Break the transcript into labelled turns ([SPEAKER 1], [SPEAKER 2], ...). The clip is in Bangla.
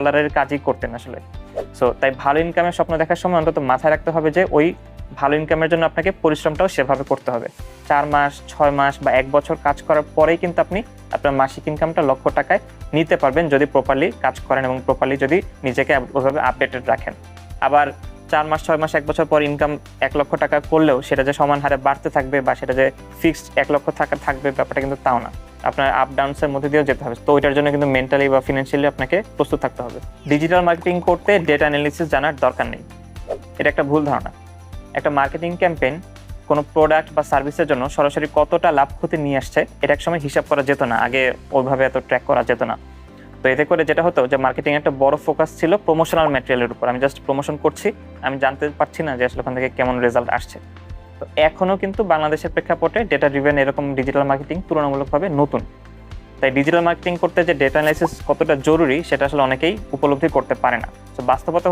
[SPEAKER 1] ডলারের কাজই করতেন আসলে। সো তাই ভালো ইনকামের স্বপ্ন দেখার সময় অন্তত মাথায় রাখতে হবে যে ওই ভালো ইনকামের জন্য আপনাকে পরিশ্রমটাও সেভাবে করতে হবে। 4 মাস, 6 মাস বা 1 বছর কাজ করার পরেই কিন্তু আপনি আপনার মাসিক ইনকামটা লক্ষ টাকায় নিতে পারবেন, যদি প্রপারলি কাজ করেন এবং প্রপারলি যদি নিজেকে ওইভাবে আপডেটেড রাখেন। আবার 4 মাস, 6 মাস, 1 বছর পর ইনকাম 1 লক্ষ টাকা করলেও সেটা যে সমান হারে বাড়তে থাকবে বা সেটা যে ফিক্সড 1 লক্ষ টাকা থাকবে, ব্যাপারটা কিন্তু তাও না। আপনার আপ ডাউনসের মধ্যে দিয়েও যেতে হবে। তো ওইটার জন্য কিন্তু মেন্টালি বা ফিনান্সিয়ালি আপনাকে প্রস্তুত থাকতে হবে। ডিজিটাল মার্কেটিং করতে ডেটা অ্যানালিসিস জানার দরকার নেই, এটা একটা ভুল ধারণা। একটা মার্কেটিং ক্যাম্পেইন কোনো প্রোডাক্ট বা সার্ভিসের জন্য সরাসরি কতটা লাভ ক্ষতি নিয়ে আসছে এটা একসময় হিসাব করা যেত না, আগে ওইভাবে এত ট্র্যাক করা যেত না। তো এতে করে যেটা হতো যে মার্কেটিং একটা বড় ফোকাস ছিল প্রমোশনাল ম্যাটেরিয়ালের উপর। আমি জাস্ট প্রমোশন করছি, আমি জানতে পারছি না যে আসলে ওখান থেকে কেমন রেজাল্ট আসছে। তো এখনও কিন্তু বাংলাদেশের প্রেক্ষাপটে ডেটা ড্রিভেন এরকম ডিজিটাল মার্কেটিং তুলনামূলকভাবে নতুন। তাই ডিজিটাল মার্কেটিং করতে যে ডেটা অ্যানালাইসিস কতটা জরুরি সেটা আসলে অনেকেই উপলব্ধি করতে পারে না। তো বাস্তবতা